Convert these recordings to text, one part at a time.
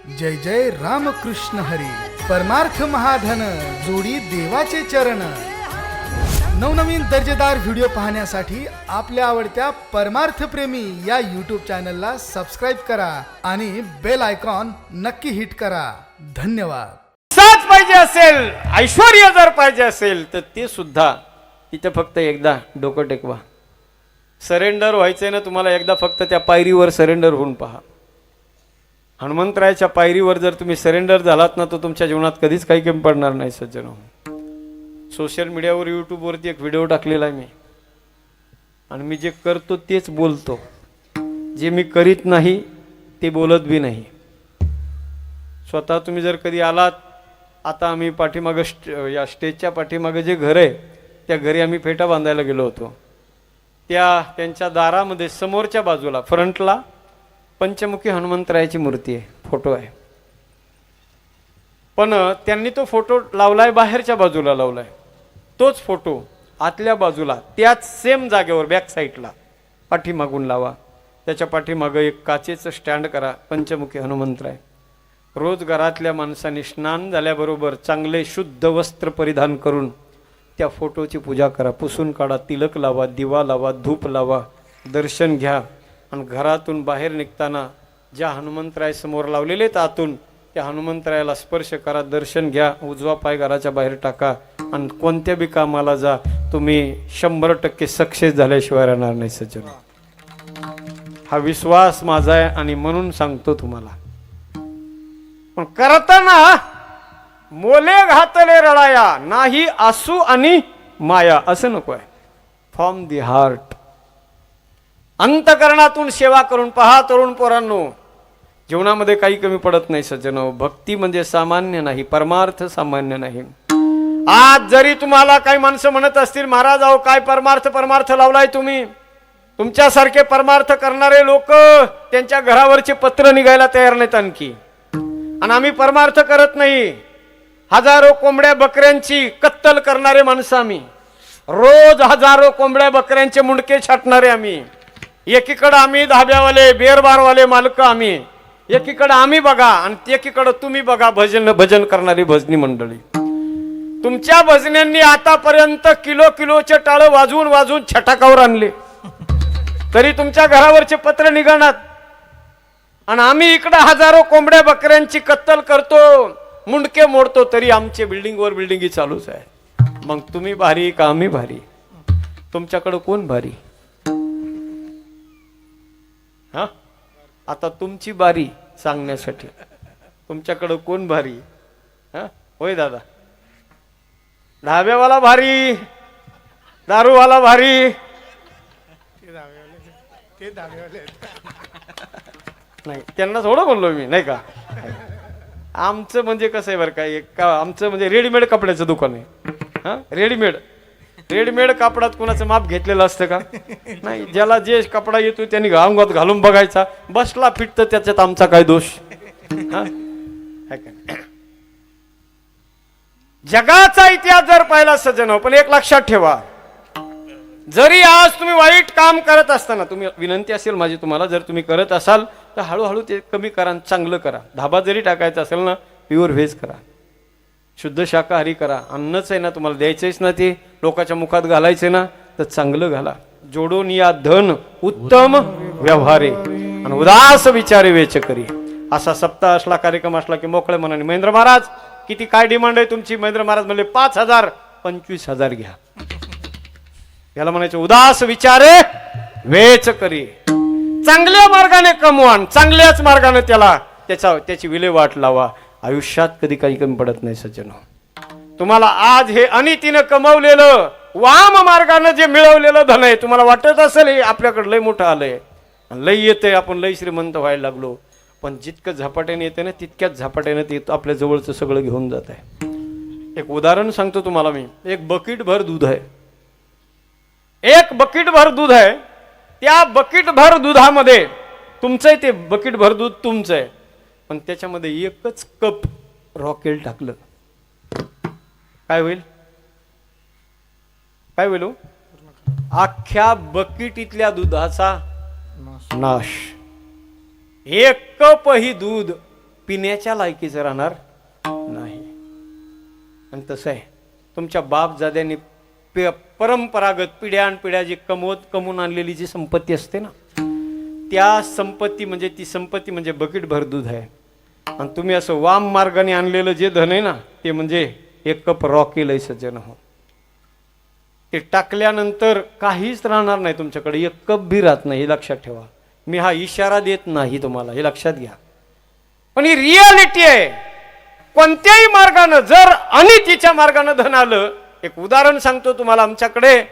जय जय रामकृष्ण हरी परमार्थ महाधन जोडी देवाचे चरण। नवनवीन दर्जेदार व्हिडिओ पाहण्यासाठी आपल्या आवडत्या परमार्थ प्रेमी या यूट्यूब चॅनलला सबस्क्राईब करा आणि बेल आयकॉन नक्की हिट करा। धन्यवाद। साच पाहिजे असेल, ऐश्वर्य जर पाहिजे असेल तर ते सुद्धा इथे फक्त एकदा डोकं टेकवा। सरेंडर व्हायचंय ना तुम्हाला, एकदा फक्त त्या पायरीवर सरेंडर होऊन पहा। हनुमंतरायाच्या पायरीवर जर तुम्ही सरेंडर झालात ना, तर तुमच्या जीवनात कधीच काही कमी पडणार नाही सज्जनो। सोशल मीडियावर यूट्यूबवरती एक व्हिडिओ टाकलेला आहे मी, आणि मी जे करतो तेच बोलतो, जे मी करीत नाही ते बोलत बी नाही। स्वतः तुम्ही जर कधी आलात, आता आम्ही पाठीमागं या स्टेजच्या पाठीमागं जे घर आहे त्या घरी आम्ही फेटा बांधायला गेलो होतो। त्यांच्या दारामध्ये समोरच्या बाजूला फ्रंटला पंचमुखी हनुमंतरायाची मूर्ती आहे, फोटो आहे। पण त्यांनी तो फोटो लावलाय बाहेरच्या बाजूला लावलाय, तोच फोटो आतल्या बाजूला त्याच सेम जागेवर बॅक साईडला पाठीमागून लावा। त्याच्या पाठीमागं एक काचेचं स्टँड करा, पंचमुखी हनुमंतराय। रोज घरातल्या माणसांनी स्नान झाल्याबरोबर चांगले शुद्ध वस्त्र परिधान करून त्या फोटोची पूजा करा, पुसून काढा, तिलक लावा, दिवा लावा, धूप लावा, दर्शन घ्या। आणि घरातून बाहेर निघताना ज्या हनुमंतराय समोर लावलेले आहेत आतून, त्या हनुमंतरायाला स्पर्श करा, दर्शन घ्या, उजवा पाय घराच्या बाहेर टाका आणि कोणत्या बी कामाला जा, तुम्ही 100% सक्सेस झाल्याशिवाय राहणार नाही सज्जनो। हा विश्वास माझा आहे आणि म्हणून सांगतो तुम्हाला। पण करताना मोले घातले रळाया, नाही आसू आणि माया, असं नको आहे। फ्रॉम दी हार्ट, अंतकरणातून सेवा करून पहा तरुण पोरांनो। जीवनामध्ये काही कमी पडत नाही सज्जनो। भक्ती म्हणजे सामान्य नाही, परमार्थ सामान्य नाही। आज जरी तुम्हाला काही माणसं म्हणत असतील, महाराज अहो काय परमार्थ लावलाय तुम्ही, तुमच्यासारखे परमार्थ करणारे लोक त्यांच्या घरावरचे पत्र निघायला तयार नाहीत आणखी, आणि आम्ही परमार्थ करत नाही। हजारो कोंबड्या बकऱ्यांची कत्तल करणारे माणसं आम्ही, रोज हजारो कोंबड्या बकऱ्यांचे मुंडके छाटणारे आम्ही। एकीकडे आम्ही धाब्यावाले बेरबारवाले मालक आम्ही, एकीकडे आम्ही बघा आणि एकीकडे तुम्ही बघा भजन करणारी भजनी मंडळी। तुमच्या भजन्यांनी आतापर्यंत किलोचे टाळ वाजवून छटाकावर आणले, तरी तुमच्या घरावरचे पत्र निघणार, आणि आम्ही इकडे हजारो कोंबड्या बकऱ्यांची कत्तल करतो, मुंडके मोडतो, तरी आमचे बिल्डिंगवर बिल्डिंगी चालूच आहे। मग तुम्ही भारी का आम्ही भारी? तुमच्याकडे कोण भारी? हा, आता तुमची बारी सांगण्यासाठी, तुमच्याकडे कोण भारी? हा होय दादा, ढाब्यावाला भारी, दारूवाला भारी? नाही, त्यांना थोडं बोललो मी, नाही का? आमचं म्हणजे कसं आहे बरं का, आमचं म्हणजे रेडीमेड कपड्याचं दुकान आहे। हा, रेडीमेड कापडात कुणाचं माप घेतलेलं असतं का? नाही, ज्याला जे कपडा येतो त्यांनी अंगात घालून बघायचा, बसला फिट तर त्याच्यात आमचा काय दोष? हा, जगाचा इतिहास जर पाहिला सज्जनो, पण एक लक्षात ठेवा, जरी आज तुम्ही वाईट काम करत असताना, तुम्ही विनंती असेल माझी तुम्हाला, जर तुम्ही करत असाल तर हळूहळू ते कमी करा, चांगलं करा। धाबा जरी टाकायचा असेल ना, प्युअर व्हेज करा, शुद्ध शाकाहारी करा। अन्नच आहे ना तुम्हाला द्यायचंच ना, ते लोकांच्या मुखात घालायचे ना, तर चांगलं घाला। जोडून या धन उत्तम व्यवहारे आणि उदास विचारे वेच करी। असा सप्ताह असला, कार्यक्रम असला की मोकळ्या मनाने, महेंद्र महाराज किती काय डिमांड आहे तुमची? महेंद्र महाराज म्हणले 5,000, 25,000 घ्या। याला म्हणायचं उदास विचारे वेच करी। चांगल्या मार्गाने कमवा, चांगल्याच मार्गाने त्याची विल्हेवाट लावा। आयुष्यात कधी काही कमी पडत नाही सज्जनो। तुम्हाला आज हे अनितीने कमवलेलं, वाम मार्गाने जे मिळवलेलं धन आहे, तुम्हाला वाटत असेल हे आपल्याकडे लय मोठं आलंय, लय येतंय, आपण लय श्रीमंत व्हायला लागलो, पण जितकं झपाट्याने येते ना, तितक्याच झपाट्याने ते आपल्या जवळचं सगळं घेऊन जात आहे। एक उदाहरण सांगतो तुम्हाला मी। एक बकेट भर दूध आहे, एक बकेट भर दूध आहे, त्या बकेट भर दुधामध्ये तुमचं आहे, ते बकेट भर दूध तुमचं आहे, पण त्याच्यामध्ये एकच कप रॉकेल टाकलं, काय होईल? काय होईल? अख्ख्या बकेटीतल्या दुधाचा नाश। एक कप ही दूध पिण्याच्या लायकीचं राहणार नाही. आणि तसं आहे, तुमच्या बापजाद्यांनी परंपरागत पिढ्यानपिढ्या जी कमवून आणलेली जी संपत्ती असते ना, त्या संपत्ती म्हणजे बकेट भर दूध आहे. आणि तुम्ही असं वाम मार्गाने आणलेलं जे धन आहे ना, ते म्हणजे एक कप रॉकेल आहे सज्जन हो. ते टाकल्यानंतर काहीच राहणार नाही तुमच्याकडे, एक कप भी राहत नाही. हे लक्षात ठेवा. मी हा इशारा देत नाही तुम्हाला, हे लक्षात घ्या. पण ही रियालिटी आहे. कोणत्याही मार्गानं जर अनितीच्या मार्गानं धन आलं, एक उदाहरण सांगतो तुम्हाला. आमच्याकडे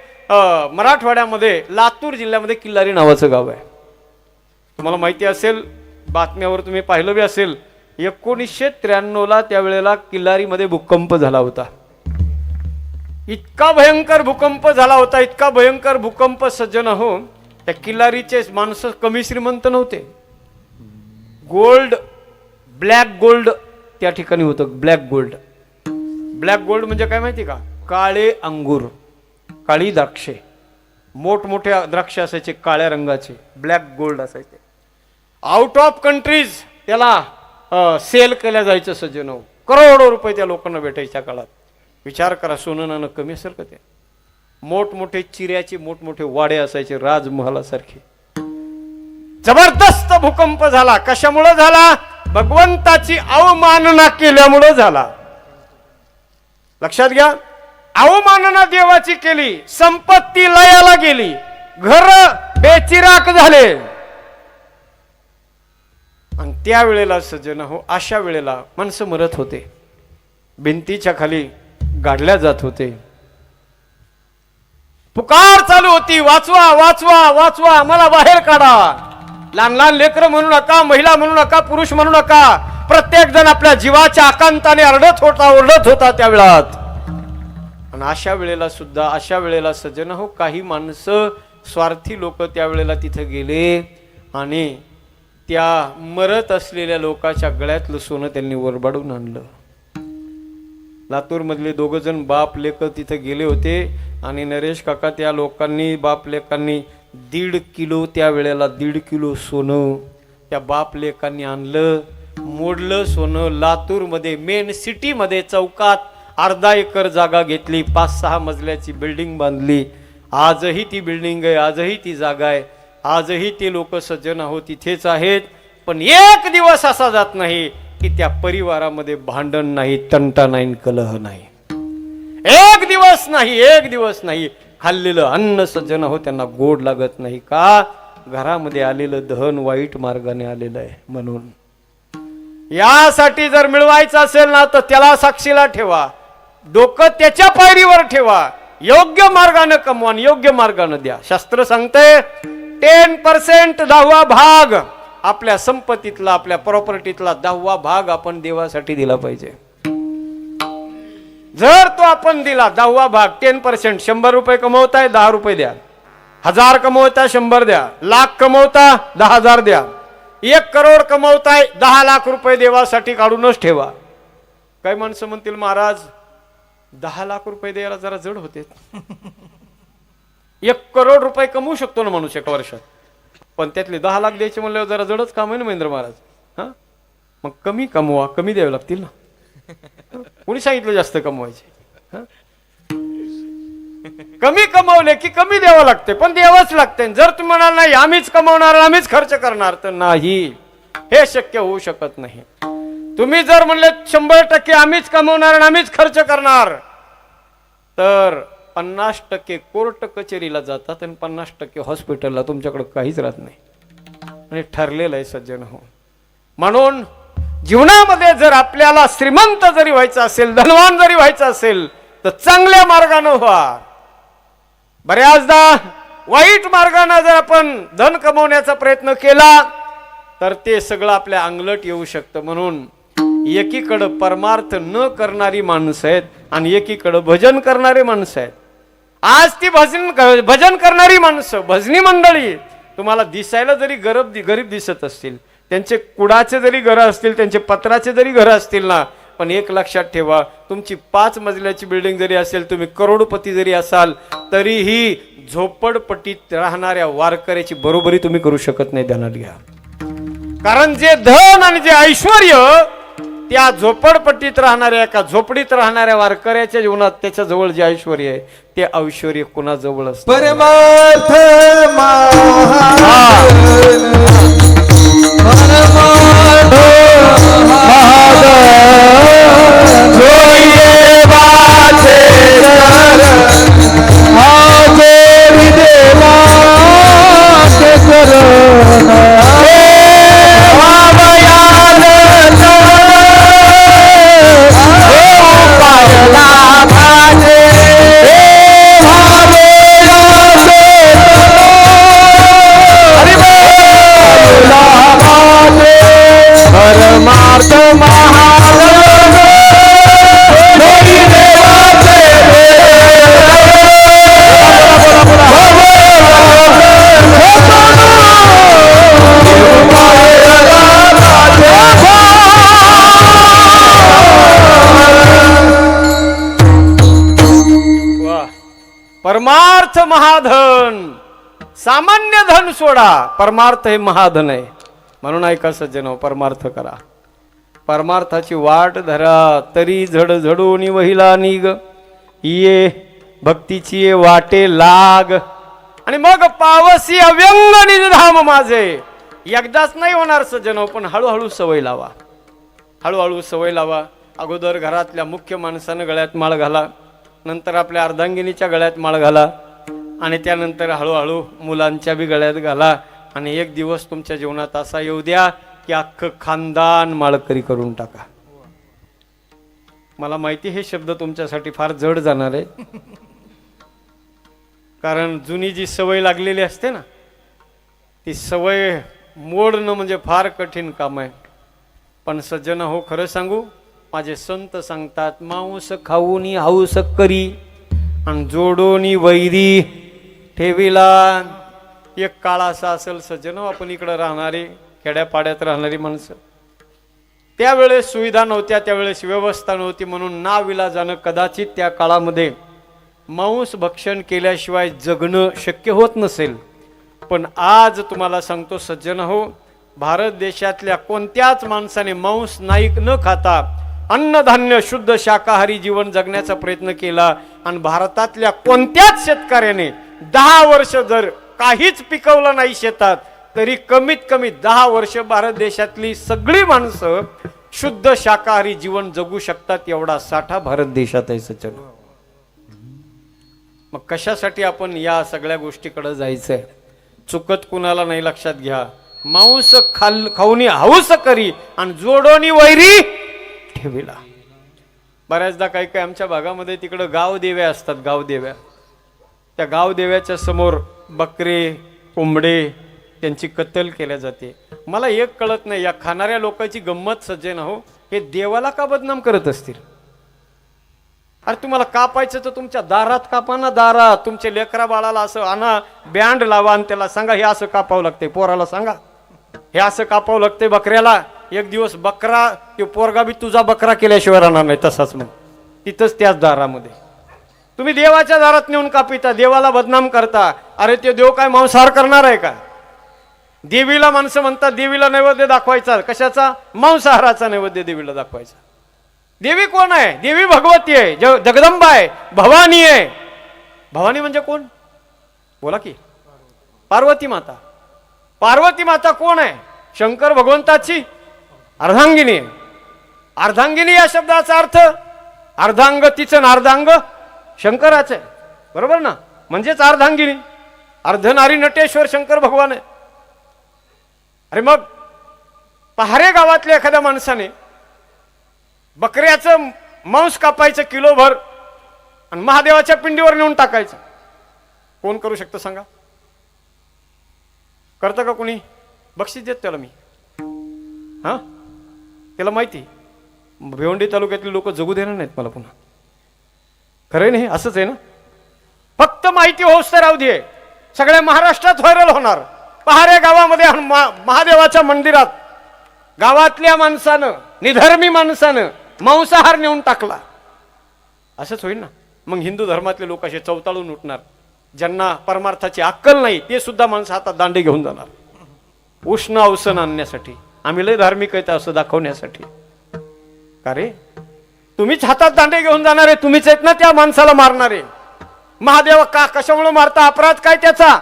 मराठवाड्यामध्ये लातूर जिल्ह्यामध्ये किल्लारी नावाचं गाव आहे. तुम्हाला माहिती असेल, बातम्यावर तुम्ही पाहिलं बी असेल, 1993ला त्यावेळेला किल्लारीमध्ये भूकंप झाला होता. इतका भयंकर भूकंप झाला होता, इतका भयंकर भूकंप सज्जन हो. त्या किल्लारीचे माणसं कमी श्रीमंत नव्हते. गोल्ड, ब्लॅक गोल्ड त्या ठिकाणी होतं. ब्लॅक गोल्ड म्हणजे काय माहिती का? काळे अंगूर, काळी द्राक्षे, मोठमोठ्या द्राक्ष असायचे काळ्या रंगाचे, ब्लॅक गोल्ड असायचे. आउट ऑफ कंट्रीज त्याला सेल केल्या जायचं सज्जन हो. करोडो रुपये त्या लोकांना भेटायच्या काळात. विचार करा, सोनं नाणं कमी असेल का? ते मोठमोठे चिऱ्याचे मोठमोठे वाडे असायचे, राजमहालासारखे. जबरदस्त भूकंप झाला. कशामुळे झाला? भगवंताची अवमानना केल्यामुळे झाला. लक्षात घ्या. अवमानना देवाची केली, संपत्ती लयाला गेली, घर बेचिराक झाले. आणि त्यावेळेला सज्जन हो, अशा वेळेला माणसं मरत होते, भिंतीच्या खाली गाडल्या जात होते. पुकार चालू होती, वाचवा वाचवा वाचवा, मला बाहेर काढा. लहान लहान लेकरं म्हणू नका, महिला म्हणू नका, पुरुष म्हणू नका. प्रत्येक जण आपल्या जीवाच्या आकांताने ओरडत होता त्यावेळात. आणि अशा वेळेला सज्जन हो, काही माणसं स्वार्थी लोक त्यावेळेला तिथे गेले आणि त्या मरत असलेल्या लोकांच्या गळ्यातलं सोनं त्यांनी वरबाडून आणलं. लातूर मधले 2 जण बाप लेक तिथे गेले होते आणि नरेश काका त्या लोकांनी, बाप लेकांनी 1.5 किलो, त्यावेळेला 1.5 किलो सोनं त्या बाप लेकांनी आणलं. मोडलं सोनं. लातूरमध्ये मेन सिटीमध्ये चौकात अर्धा एकर जागा घेतली, 5-6 मजल्याची बिल्डिंग बांधली. आजही ती बिल्डिंग आहे, आजही ती जागा आहे, आजही ते लोक सज्जन आहोत तिथेच आहेत. पण एक दिवस असा जात नाही की त्या परिवारामध्ये भांडण नाही, तंटा नाही, कलह नाही. एक दिवस नाही. खाल्लेलं अन्न सज्जन हो त्यांना गोड लागत नाही. का? घरामध्ये आलेलं धन वाईट मार्गाने आलेलं आहे म्हणून. यासाठी जर मिळवायचं असेल ना, तर त्याला साक्षीला ठेवा, डोकं त्याच्या पायरीवर ठेवा, योग्य मार्गाने कमवा, योग्य मार्गाने द्या. शास्त्र सांगते 10%, 10वा भाग आपल्या संपत्तीतला, आपल्या प्रॉपर्टीतला 10वा भाग आपण देवासाठी दिला पाहिजे. जर तो आपण दिला 10वा भाग, 10%, 100 रुपये कमवताय 10 रुपये द्या, 1000 कमवताय 100 द्या, लाख कमवता 10,000 द्या, 1 करोड कमवताय 10 लाख रुपये देवासाठी काढूनच ठेवा. काही माणसं म्हणतील, महाराज 10 लाख रुपये द्यायला जरा जड होते. 1 करोड रुपये कमवू शकतो ना माणूस एका वर्षात, पण त्यातले 10 लाख द्यायचे म्हणल्यावर जरा जडच काम आहे ना महेंद्र महाराज. हा, मग कमी कमवा, कमी द्यावे लागतील ना. कोणी सांगितलं जास्त कमवायचे? कमी कमवले की कमी द्यावं लागते, पण द्यावंच लागते. जर तुम्ही म्हणाल नाही आम्हीच कमवणार, आम्हीच खर्च करणार, तर नाही, हे शक्य होऊ शकत नाही. तुम्ही जर म्हणले 100% आम्हीच कमवणार आणि आम्हीच खर्च करणार, तर 50% कोर्ट कचेरीला जातात आणि 50% हॉस्पिटलला. तुमच्याकडे काहीच राहत नाही. आणि ठरलेलं आहे सज्जन हो. म्हणून जीवनामध्ये जर आपल्याला श्रीमंत जरी व्हायचं असेल, धनवान जरी व्हायचं असेल, तर चांगल्या मार्गाने व्हा. बऱ्याचदा वाईट मार्गाने जर आपण धन कमवण्याचा प्रयत्न केला तर ते सगळं आपल्या अंगलट येऊ शकतं. म्हणून एकीकडे परमार्थ न करणारी माणसं आहेत आणि एकीकडे भजन करणारी माणसं आहेत. आज ती भजन करणारी माणसं, भजनी मंडळी तुम्हाला दिसायला जरी गरीब दिसत असतील, त्यांचे कुडाचे जरी घरं असतील, त्यांचे पत्राचे जरी घरं असतील ना, पण एक लक्षात ठेवा, तुमची 5 मजल्याची बिल्डिंग जरी असेल, तुम्ही करोडपती जरी असाल, तरीही झोपडपट्टीत राहणाऱ्या वारकऱ्याची बरोबरी तुम्ही करू शकत नाही. ध्यानात घ्या. कारण जे धन आणि जे ऐश्वर्य त्या झोपडपट्टीत राहणाऱ्या एका झोपडीत राहणाऱ्या वारकऱ्याच्या जीवनात त्याच्या जवळ जे ऐश्वर आहे ते ऐश्वर कुणाजवळ असतं? परमार्थ परमार्थ महाधन. सामान्य धन सोडा, परमार्थ हे महाधन आहे. म्हणून ऐका सज्जनो, परमार्थ करा. परमार्थाची वाट धरा, तरी झड झडून वहिला निग. ये भक्तीची ये वाटे लाग, आणि मग पावसी अव्यंग निजधाम माझे. एकदाच नाही होणार सज्जनो, पण हळूहळू सवय लावा, हळूहळू सवय लावा. अगोदर घरातल्या मुख्य माणसानं गळ्यात माळ घाला, नंतर आपल्या अर्धांगिनीच्या गळ्यात माळ घाला, आणि त्यानंतर हळूहळू मुलांच्या बी गळ्यात घाला. आणि एक दिवस तुमच्या जीवनात असा येऊ द्या की अख्खं खानदान माळकरी करून टाका. मला माहिती हे शब्द तुमच्यासाठी फार जड जाणार आहे, कारण जुनी जी सवय लागलेली असते ना, ती सवय मोडणं म्हणजे फार कठीण काम आहे. पण सज्जन हो, खरं सांगू, माझे संत सांगतात, मांस खाऊनी हाऊस करी आणि जोडोनी वैरी ठेविला. एक काळ असा असेल सज्जन, आपण इकडं राहणारी, खेड्यापाड्यात राहणारी माणसं, त्यावेळेस सुविधा नव्हत्या, त्यावेळेस व्यवस्था नव्हती, म्हणून नाविलाजानं कदाचित त्या काळामध्ये मांस भक्षण केल्याशिवाय जगणं शक्य होत नसेल. पण आज तुम्हाला सांगतो सज्जन हो, भारत देशातल्या कोणत्याच माणसाने मांस न खाता अन्नधान्य शुद्ध शाकाहारी जीवन जगण्याचा प्रयत्न केला. आणि भारतातल्या कोणत्याच शेतकऱ्याने 10 वर्ष जर काहीच पिकवलं नाही शेतात, तरी कमीत कमी 10 वर्ष भारत देशातली सगळी माणसं शुद्ध शाकाहारी जीवन जगू शकतात. एवढा साठा भारत देशात आहे सज्जन. मग कशासाठी आपण या सगळ्या गोष्टीकडे जायचंय? चुकत कुणाला नाही, लक्षात घ्या. मांस खाऊनी हाऊस करी आणि जोडोनी वैरी ठेविला. बऱ्याचदा काही काही आमच्या भागामध्ये तिकडं गावदेव्या असतात, गावदेव्या. त्या गावदेव्याच्या समोर बकरे कोंबडे त्यांची कत्तल केल्या जाते. मला एक कळत नाही, या खाणाऱ्या लोकांची गंमत सज्जन हो, हे देवाला का बदनाम करत असतील? अरे तुम्हाला कापायचं तर तुमच्या दारात कापा ना, दारात. तुमच्या लेकरा बाळाला असं आणा, बँड लावा आणि त्याला सांगा हे असं कापावं लागतंय. पोराला सांगा हे असं कापावं लागतंय बकऱ्याला. एक दिवस बकरा, ते पोरगा बी तुझा बकरा केल्याशिवाय राहणार नाही. तसाच मग तिथंच त्याच दारामध्ये तुम्ही देवाच्या दारात नेऊन कापिता, देवाला बदनाम करता. अरे ते देव काय मांसाहार करणार आहे का? देवीला माणसं म्हणतात देवीला नैवेद्य दाखवायचा, कशाचा? मांसाहाराचा नैवेद्य देवीला दाखवायचा. देवी कोण आहे? देवी भगवती आहे, जगदंबा आहे, भवानी आहे. भवानी म्हणजे कोण? बोला की. पार्वती माता. पार्वती माता कोण आहे? शंकर भगवंताची अर्धांगिनी आहे. अर्धांगिनी या शब्दाचा अर्थ अर्धांग तिचं, अर्धांग शंकराचं आहे, बरोबर ना? म्हणजेच अर्धांगिनी, अर्धनारी नटेश्वर शंकर भगवान आहे. अरे मग पहारे गावातल्या एखाद्या माणसाने बकऱ्याचं मांस कापायचं किलोभर आणि महादेवाच्या पिंडीवर नेऊन टाकायचं. कोण करू शकतं सांगा? करतं का कोणी? बक्षीस देत त्याला मी. हा, त्याला माहिती भिवंडी तालुक्यातले लोक जगू देणार नाहीत मला पुन्हा. खरं नाही, असंच आहे ना? फक्त माहिती होस तर राहू दे, सगळ्या महाराष्ट्रात व्हायरल होणार. पहारे गावामध्ये महादेवाच्या मंदिरात गावातल्या माणसानं, निधर्मी माणसानं मांसाहार नेऊन टाकला. असंच होईल ना? मग हिंदू धर्मातले लोक असे चवताळून उठणार. ज्यांना परमार्थाची अक्कल नाही ते सुद्धा माणसं हातात दांडे घेऊन जाणार उष्ण अवसन आणण्यासाठी. आम्ही लय धार्मिक आहेत असं दाखवण्यासाठी. का रे, तुम्हीच हातात दांडे घेऊन जाणारे, तुम्हीच आहेत ना त्या माणसाला मारणारे. महादेव का कशामुळे मारता, अपराध काय त्याचा?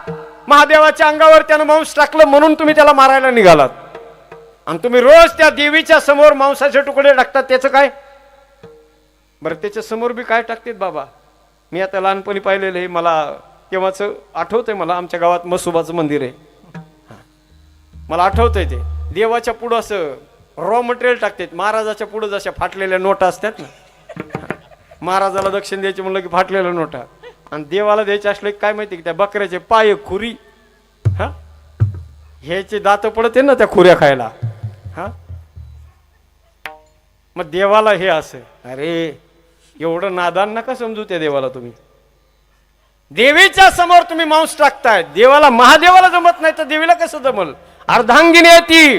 महादेवाच्या अंगावर त्यानं मांस टाकलं म्हणून तुम्ही त्याला मारायला निघालात. आणि तुम्ही रोज त्या देवीच्या समोर मांसाचे तुकडे टाकतात, त्याचं काय? बरं त्याच्या समोर बी काय टाकतात बाबा? मी आता लहानपणी पाहिलेलं आहे, मला तेव्हाच आठवतंय. मला आमच्या गावात मसुबाचं मंदिर आहे, मला आठवतंय. ते देवाच्या पुढं असं रॉ मटेरियल टाकतात. महाराजाच्या पुढं जशा फाटलेल्या नोटा असतात ना, महाराजाला दक्षिण द्यायची म्हणलं की फाटलेल्या नोटा, आणि देवाला द्यायचे असले काय माहिती की त्या बकऱ्याचे पाय, खुरी, हा ह्याचे दात पडते ना त्या खुऱ्या खायला. हा मग देवाला हे असं, अरे एवढं नादान नका समजू त्या देवाला. तुम्ही देवीच्या समोर तुम्ही मांस टाकताय. देवाला, महादेवाला जमत नाही तर देवीला कसं जमल? अर्धांगिनी आहे ती.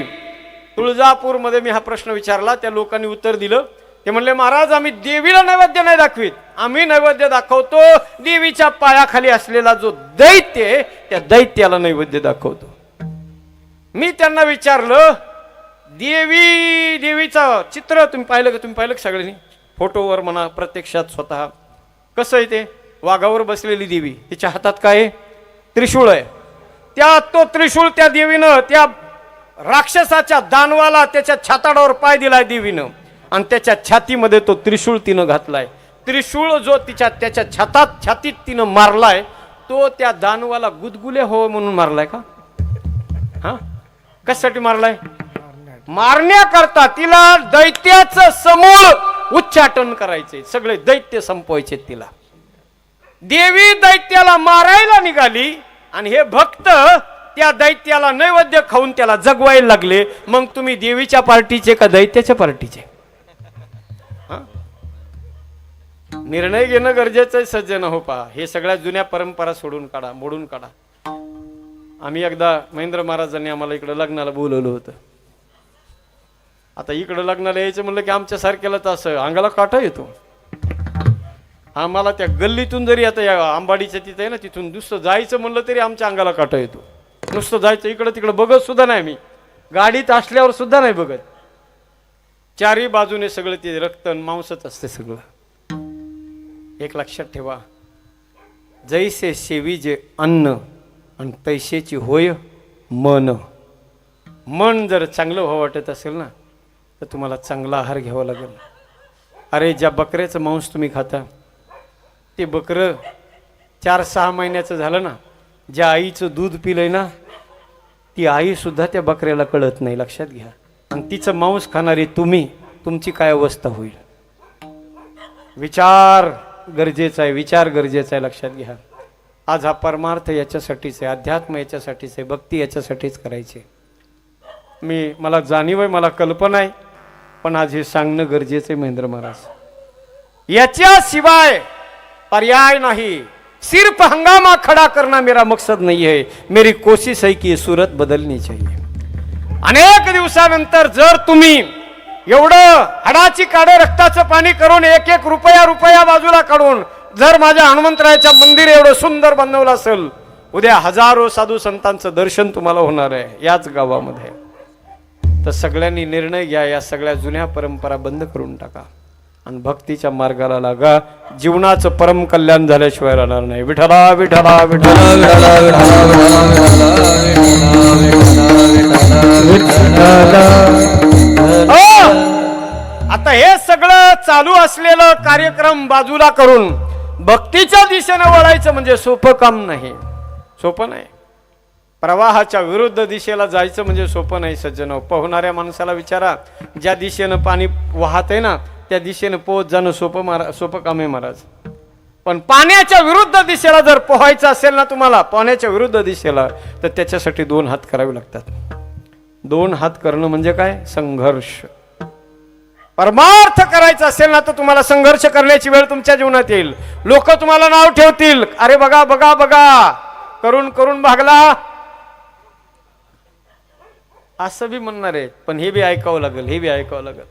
तुळजापूर मध्ये मी हा प्रश्न विचारला, त्या लोकांनी उत्तर दिलं. ते म्हणले, महाराज आम्ही देवीला नैवेद्य नाही दाखवित, आम्ही नैवेद्य दाखवतो देवीच्या पायाखाली असलेला जो दैत्य आहे त्या दैत्याला नैवेद्य दाखवतो. मी त्यांना विचारलं, देवीचं चित्र तुम्ही पाहिलं का? तुम्ही पाहिलं का सगळ्यांनी? फोटोवर म्हणा, प्रत्यक्षात स्वतः कसं आहे ते? वाघावर बसलेली देवी, तिच्या हातात काय आहे? त्रिशूळ आहे. तो त्रिशूळ त्या देवीनं त्या राक्षसाच्या दानवाला त्याच्या छाताडावर पाय दिलाय देवीनं, आणि त्याच्या छातीमध्ये तो त्रिशूळ तिनं घातलाय. त्रिशूळ जो त्याच्या छातीत तिनं मारलाय, तो त्या दानवाला गुदगुले हो म्हणून मारलाय का? हा कशासाठी मारलाय? मारण्याकरता. तिला दैत्याचं समूळ उच्चाटन करायचे, सगळे दैत्य संपवायचे तिला. देवी दैत्याला मारायला निघाली आणि हे भक्त त्या दैत्याला नैवेद्य खाऊन त्याला जगवायला लागले. मग तुम्ही देवीच्या पार्टीचे का दैत्याच्या पार्टीचे? निर्णय घेणं गरजेचं आहे सज्जन हो. पहा, हे सगळ्या जुन्या परंपरा सोडून काढा, मोडून काढा. आम्ही एकदा महेंद्र महाराजांनी आम्हाला इकडे लग्नाला बोलवलं होतं. आता इकडं लग्नाला यायचं म्हणलं की आमच्या सारख्याला तर असं अंगाला काटा येतो. आम्हाला त्या गल्लीतून जरी आता या आंबाडीच्या तिथे आहे ना, तिथून नुसतं जायचं म्हणलं तरी आमच्या अंगाला काटा येतो. नुसतं जायचं, इकडं तिकडं बघत सुद्धा नाही. मी गाडीत असल्यावर सुद्धा नाही बघत. चारी बाजूने सगळं ते रक्त मांसच असते सगळं. एक लक्षात ठेवा, जैसे सेवी जे अन्न आणि तैसेची होय मन. मन जर चांगलं व्हावं वाटत असेल ना, तर तुम्हाला चांगला आहार घ्यावा लागेल. अरे ज्या बकऱ्याचं मांस तुम्ही खाता, ते बकरं 4-6 महिन्याचं झालं ना, ज्या आईचं दूध पिलंय ना, ती आई सुद्धा त्या बकऱ्याला कळत नाही. लक्षात घ्या. आणि तिचं मांस खाणारी तुम्ही, तुमची काय अवस्था होईल? विचार गरजेचा आहे, विचार गरजेचा आहे. लक्षात घ्या. आज हा परमार्थ याच्यासाठीच आहे, अध्यात्म याच्यासाठीच आहे, भक्ती याच्यासाठीच करायची. मला जाणीव आहे, मला कल्पना आहे, पण आज हे सांगणं गरजेचं आहे महेंद्र महाराज. याच्याशिवाय पर्याय नाही. सिर्फ हंगामा खड़ा करना मेरा मकसद नहीं है, मेरी कोशिश है कि ये सूरत बदलनी चाहिए. अनेक दिवसानंतर जर तुम्ही एवढं हाडाची काढे रक्ताचं पाणी करून एक रुपया बाजूला काढून जर माझ्या हनुमंतरायाच्या मंदिर एवढं सुंदर बनवलं असेल, उद्या हजारो साधू संतांचं दर्शन तुम्हाला होणार आहे याच गावामध्ये. तर सगळ्यांनी निर्णय घ्या, या सगळ्या जुन्या परंपरा बंद करून टाका आणि भक्तीच्या मार्गाला लागा. जीवनाचं परम कल्याण झाल्याशिवाय राहणार नाही. विठला विठला आता हे सगळं चालू असलेलं कार्यक्रम बाजूला करून भक्तीच्या दिशेने वळायचं म्हणजे सोपं काम नाही, सोपं नाही. प्रवाहाच्या विरुद्ध दिशेला जायचं म्हणजे सोपं नाही सज्जनो. पोहणाऱ्या माणसाला विचारा, ज्या दिशेनं पाणी वाहत आहे ना त्या दिशेनं पोहत जाणं सोपं काम आहे महाराज. पण पाण्याच्या विरुद्ध दिशेला जर पोहायचं असेल ना तुम्हाला, पाण्याच्या विरुद्ध दिशेला, तर त्याच्यासाठी 2 हात करावे लागतात. 2 हात करणं म्हणजे काय? संघर्ष. परमार्थ करायचा असेल ना तर तुम्हाला संघर्ष करण्याची वेळ तुमच्या जीवनात येईल. लोक तुम्हाला नाव ठेवतील, अरे बघा बघा बघा करून करून भागला, असं बी म्हणणार आहे. पण हे बी ऐकावं लागेल, हे बी ऐकावं लागेल.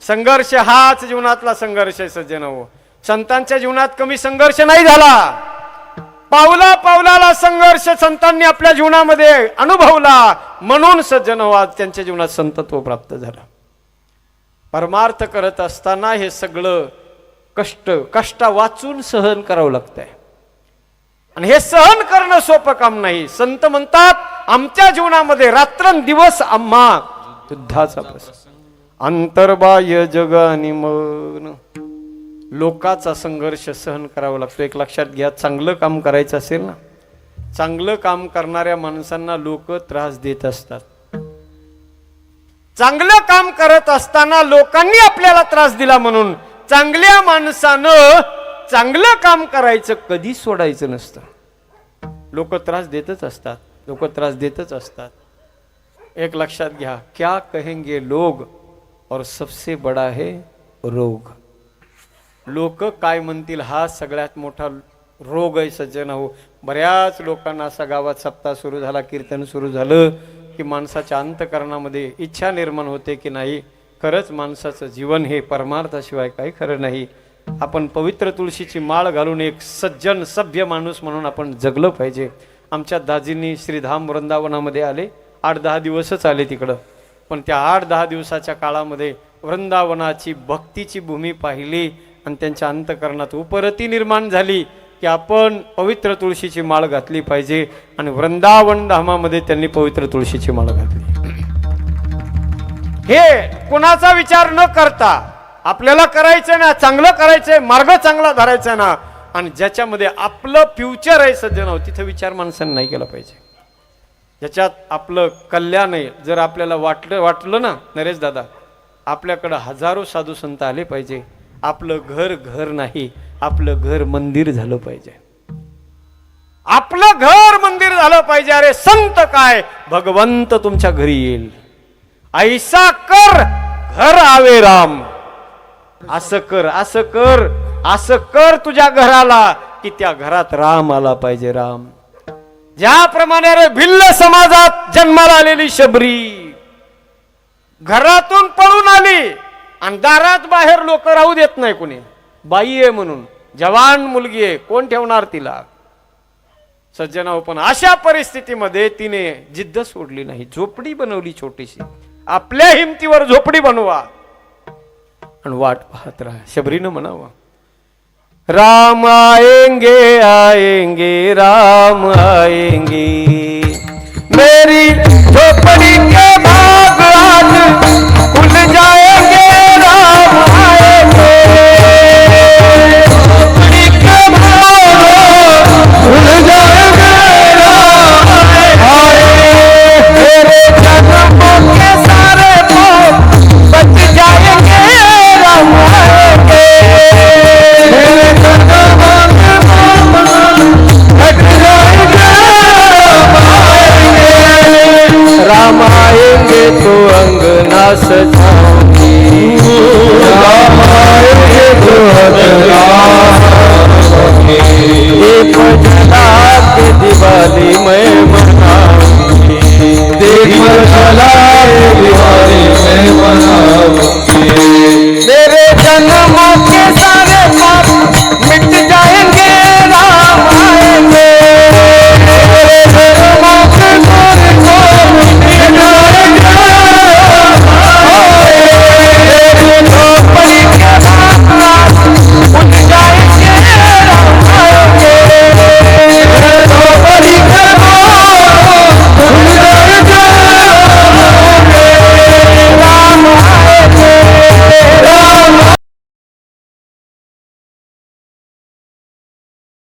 संघर्ष हाच जीवनातला संघर्ष आहे सज्जनो. संतांच्या जीवनात कमी संघर्ष नाही झाला. पावला पावलाला संघर्ष संतांनी आपल्या जीवनामध्ये अनुभवला, म्हणून सज्जनो आज त्यांच्या जीवनात संतत्व प्राप्त झालं. परमार्थ करत असताना हे सगळं कष्ट वाचून सहन करावं लागतंय. आणि हे सहन करणं सोपं काम नाही. संत म्हणतात आमच्या जीवनामध्ये रात्रंदिवस आम्हा युद्धाचा प्रसंग, अंतर्बाह्य जग आणि मन, लोकाचा संघर्ष सहन करावा लागतो. एक लक्षात घ्या, चांगलं काम करायचं असेल ना, चांगलं काम करणाऱ्या माणसांना लोक त्रास देत असतात. चांगलं काम करत असताना लोकांनी आपल्याला त्रास दिला म्हणून चांगल्या माणसानं चांगलं काम करायचं कधी सोडायचं नसतं. लोक त्रास देतच असतात, लोक त्रास देतच असतात. एक लक्षात घ्या, क्या कहेंगे लोग और सबसे बड़ा है रोग. लोक काय म्हणतील हा सगळ्यात मोठा रोग आहे सज्जन हो. बऱ्याच लोकांना असा गावात सप्ताह सुरू झाला, कीर्तन सुरू झालं की माणसाच्या अंतकरणामध्ये इच्छा निर्माण होते की नाही, खरंच माणसाचं जीवन हे परमार्थाशिवाय काही खरं नाही. आपण पवित्र तुळशीची माळ घालून एक सज्जन सभ्य माणूस म्हणून आपण जगलं पाहिजे. आमच्या दाजींनी श्रीधाम वृंदावनामध्ये आले, 8-10 दिवसच आले तिकडं, पण त्या 8-10 दिवसाच्या काळामध्ये वृंदावनाची भक्तीची भूमी पाहिली आणि त्यांच्या अंतकरणात उपरती निर्माण झाली की आपण पवित्र तुळशीची माळ घातली पाहिजे. आणि वृंदावन धामामध्ये त्यांनी पवित्र तुळशीची माळ घातली. हे कुणाचा विचार न करता आपल्याला करायचं ना, चांगलं करायचंय, मार्ग चांगला धरायचा ना, आणि ज्याच्यामध्ये आपलं फ्युचर आहे सज्जन, तिथं विचार माणसाने नाही केला पाहिजे. ज्याच्यात आपलं कल्याण आहे. जर आपल्याला वाटलं ना नरेश दादा, आपल्याकडं हजारो साधू संत आले पाहिजे, आपलं घर नाही, आपलं घर मंदिर झालं पाहिजे. आपलं घर मंदिर झालं पाहिजे. अरे संत काय, भगवंत तुमच्या घरी येईल. ऐसा कर घर आवे राम. असं कर, असं कर, असं कर तुझ्या घराला की त्या घरात राम आला पाहिजे. राम ज्याप्रमाणे रे भिल्ल समाजात जन्माला आलेली शबरी घरातून पळून आली आणि दारात बाहेर लोक राहू देत नाही कोणी, बाई आहे म्हणून, जवान मुलगी आहे, कोण ठेवणार तिला. सज्जनाओ, पण अशा परिस्थितीमध्ये तिने जिद्द सोडली नाही, झोपडी बनवली छोटीशी. आपल्या हिमतीवर झोपडी बनवा आणि वाट पाहत राहा. शबरीनं म्हणावं, राम आएंगे आएंगे राम आएंगे, मेरी झोपड़ी के भाग आज खुल जाएंगे. राम आएंगे, झोपड़ी के भाग खुल जाएंगे. राम आएंगे, मेरे जन्मों के सारे पाप बच जाएंगे. राम आएंगे, राम आएंगे तो अंगना सजाऊं.